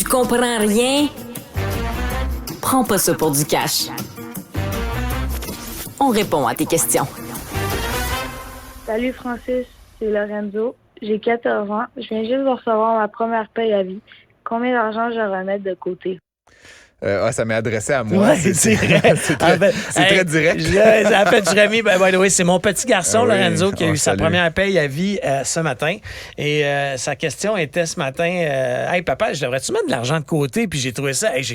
Tu comprends rien? Prends pas ça pour du cash. On répond à tes questions. Salut Francis, c'est Lorenzo. J'ai 14 ans. Je viens juste de recevoir ma première paye à vie. Combien d'argent je dois remettre de côté? Ça m'est adressé à moi. Ouais, c'est vrai. c'est très direct. En fait, Jérémy, c'est mon petit garçon, Lorenzo, qui a eu sa première paye à vie ce matin. Et sa question était ce matin, hey papa, je devrais-tu mettre de l'argent de côté? Puis j'ai trouvé ça, je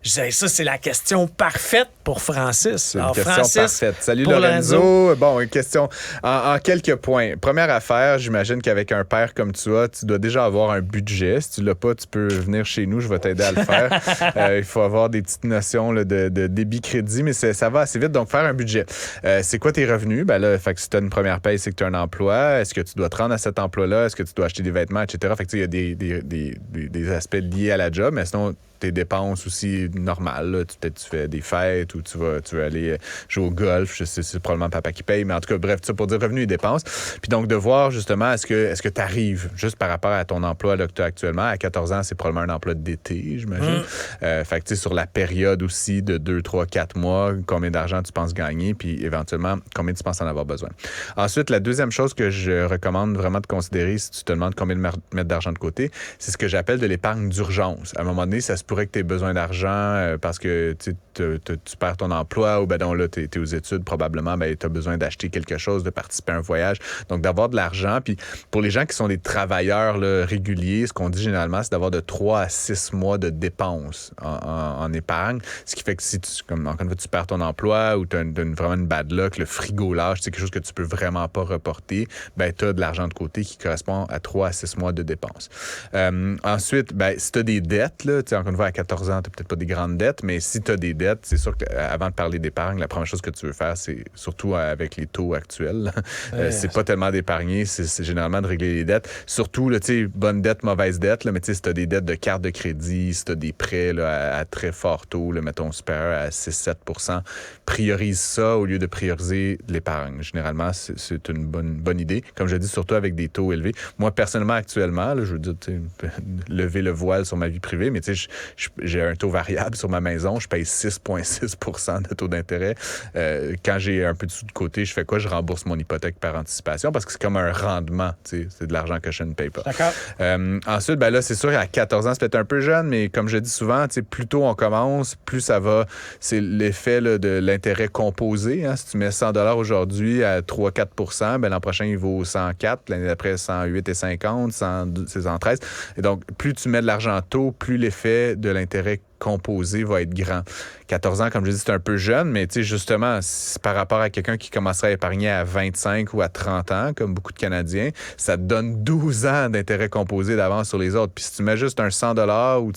disais, ça, c'est la question parfaite pour Francis. C'est une question parfaite. Salut Lorenzo. Bon, une question en quelques points. Première affaire, j'imagine qu'avec un père comme tu dois déjà avoir un budget. Si tu l'as pas, tu peux venir chez nous, je vais t'aider à le faire. Il faut avoir des petites notions là, de débit-crédit, mais ça va assez vite. Donc, faire un budget. C'est quoi tes revenus? Ben là, fait que si tu as une première paye, c'est que tu as un emploi. Est-ce que tu dois te rendre à cet emploi-là? Est-ce que tu dois acheter des vêtements, etc.? Fait que il y a des aspects liés à la job, mais sinon, tes dépenses aussi normales. Là. Peut-être tu fais des fêtes ou tu veux aller jouer au golf. Je sais, c'est probablement papa qui paye, mais en tout cas, bref, ça pour dire revenus et dépenses. Puis donc, de voir justement, est-ce que tu arrives juste par rapport à ton emploi là, que tu as actuellement. À 14 ans, c'est probablement un emploi d'été, j'imagine. Fait que tu sais, sur la période aussi de 2, 3, 4 mois, combien d'argent tu penses gagner, puis éventuellement, combien tu penses en avoir besoin. Ensuite, la deuxième chose que je recommande vraiment de considérer si tu te demandes combien de mettre d'argent de côté, c'est ce que j'appelle de l'épargne d'urgence. À un moment donné, ça se pourrait que tu aies besoin d'argent parce que tu perds ton emploi ou ben non, là, tu es aux études, probablement, ben, tu as besoin d'acheter quelque chose, de participer à un voyage. Donc, d'avoir de l'argent. Puis, pour les gens qui sont des travailleurs là, réguliers, ce qu'on dit généralement, c'est d'avoir de 3 à 6 mois de dépenses en épargne. Ce qui fait que si encore une fois, tu perds ton emploi ou tu as vraiment une bad luck, le frigo lâche, c'est quelque chose que tu peux vraiment pas reporter, ben, tu as de l'argent de côté qui correspond à 3 à 6 mois de dépenses. Ensuite, ben, si tu as des dettes, là, encore une fois, à 14 ans, tu n'as peut-être pas des grandes dettes, mais si tu as des dettes, c'est sûr qu'avant de parler d'épargne, la première chose que tu veux faire, c'est surtout avec les taux actuels, c'est pas tellement d'épargner, c'est généralement de régler les dettes. Surtout, là, bonne dette, mauvaise dette, là, mais si tu as des dettes de carte de crédit, si tu as des prêts là, à très fort taux, là, mettons supérieur à 6-7%, priorise ça au lieu de prioriser l'épargne. Généralement, c'est une bonne idée. Comme je dis, surtout avec des taux élevés. Moi, personnellement, actuellement, là, je veux dire, lever le voile sur ma vie privée, mais j'ai un taux variable sur ma maison, je paye 6,6% de taux d'intérêt. Quand j'ai un peu de sous de côté, je fais quoi? Je rembourse mon hypothèque par anticipation parce que c'est comme un rendement. C'est de l'argent que je ne paye pas. D'accord. Ensuite, ben là, c'est sûr, à 14 ans, c'est peut-être un peu jeune, mais comme je dis souvent, plus tôt on commence, plus ça va. C'est l'effet là, de l'intérêt composé. Hein. Si tu mets 100 $ aujourd'hui à 3-4%, ben l'an prochain, il vaut 104, l'année d'après, 108,50, 113. Et donc, plus tu mets de l'argent tôt, plus l'effet de l'intérêt composé va être grand. 14 ans, comme je dis, c'est un peu jeune, mais justement, par rapport à quelqu'un qui commencerait à épargner à 25 ou à 30 ans, comme beaucoup de Canadiens, ça te donne 12 ans d'intérêt composé d'avance sur les autres. Puis si tu mets juste un 100 $ ou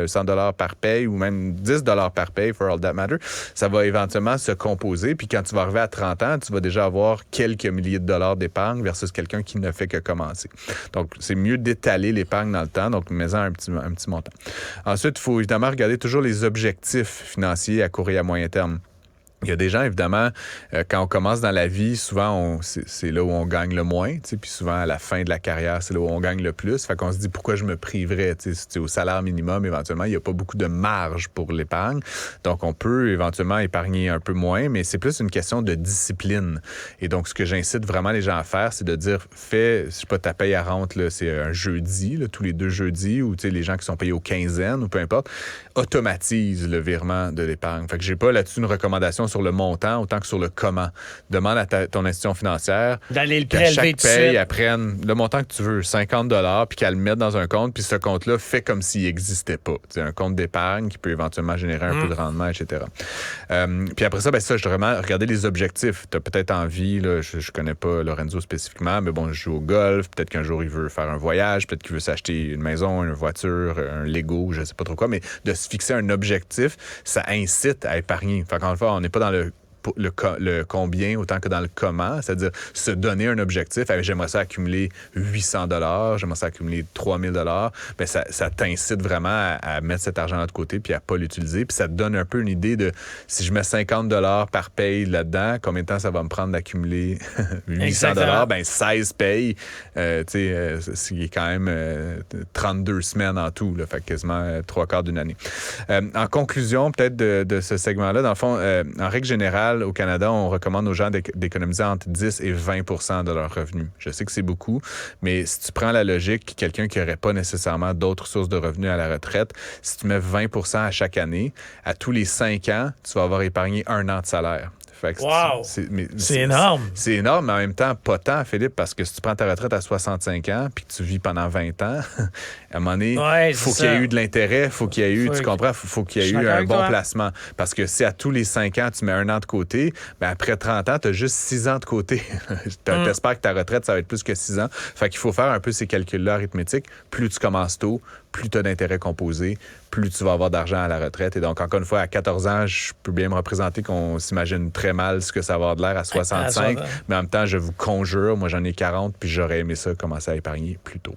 100 $ par paye ou même 10 $ par paye, for all that matter, ça va éventuellement se composer. Puis quand tu vas arriver à 30 ans, tu vas déjà avoir quelques milliers de dollars d'épargne versus quelqu'un qui ne fait que commencer. Donc, c'est mieux d'étaler l'épargne dans le temps. Donc, mets-en un petit montant. Ensuite, il faut évidemment regarder toujours les objectifs financiers à court et à moyen terme. Il y a des gens, évidemment, quand on commence dans la vie, souvent, c'est là où on gagne le moins. Puis souvent, à la fin de la carrière, c'est là où on gagne le plus. Fait qu'on se dit, pourquoi je me priverais? Au salaire minimum, éventuellement, il n'y a pas beaucoup de marge pour l'épargne. Donc, on peut éventuellement épargner un peu moins, mais c'est plus une question de discipline. Et donc, ce que j'incite vraiment les gens à faire, c'est de dire, je sais pas, ta paye à rente, là, c'est un jeudi, là, tous les 2 jeudis, ou les gens qui sont payés aux quinzaines, ou peu importe, automatise le virement de l'épargne. Fait que j'ai pas là-dessus une recommandation sur le montant autant que sur le comment. Demande à ton institution financière d'aller le qu'à chaque paye, elle prenne le montant que tu veux, 50 $, puis qu'elle le mette dans un compte, puis ce compte-là fait comme s'il n'existait pas. C'est un compte d'épargne qui peut éventuellement générer un peu de rendement, etc. Puis après ça, je dois vraiment regarder les objectifs. Tu as peut-être envie, là, je connais pas Lorenzo spécifiquement, mais bon, je joue au golf, peut-être qu'un jour il veut faire un voyage, peut-être qu'il veut s'acheter une maison, une voiture, un Lego, je sais pas trop quoi, mais de se fixer un objectif, ça incite à épargner. Fait qu'en fait, on n'est pas dans le le combien autant que dans le comment, c'est-à-dire se donner un objectif. J'aimerais ça accumuler 800 $, j'aimerais ça accumuler 3000 $. Ben ça t'incite vraiment à mettre cet argent-là de côté puis à pas l'utiliser. Puis ça te donne un peu une idée de si je mets 50 $ par paye là-dedans, combien de temps ça va me prendre d'accumuler 800 $? Ben 16 payes, c'est quand même 32 semaines en tout, là, fait quasiment 3/4 d'une année. En conclusion, peut-être de ce segment-là, dans le fond, en règle générale, au Canada, on recommande aux gens d'économiser entre 10 et 20 % de leurs revenus. Je sais que c'est beaucoup, mais si tu prends la logique, quelqu'un qui n'aurait pas nécessairement d'autres sources de revenus à la retraite, si tu mets 20 % à chaque année, à tous les 5 ans, tu vas avoir épargné 1 an de salaire. Wow! C'est énorme. C'est énorme, mais en même temps, pas tant, Philippe, parce que si tu prends ta retraite à 65 ans puis que tu vis pendant 20 ans, à un moment donné, faut qu'il y ait eu de l'intérêt, faut qu'il y ait eu, tu comprends, faut qu'il y ait eu un bon placement. Parce que si à tous les 5 ans, tu mets 1 an de côté, ben après 30 ans, tu as juste 6 ans de côté. T'espères que ta retraite, ça va être plus que 6 ans. Fait qu'il faut faire un peu ces calculs-là arithmétiques. Plus tu commences tôt, plus tu as d'intérêt composé, plus tu vas avoir d'argent à la retraite. Et donc, encore une fois, à 14 ans, je peux bien me représenter qu'on s'imagine très mal ce que ça va avoir de l'air à 65. Mais en même temps, je vous conjure, moi j'en ai 40, puis j'aurais aimé ça commencer à épargner plus tôt.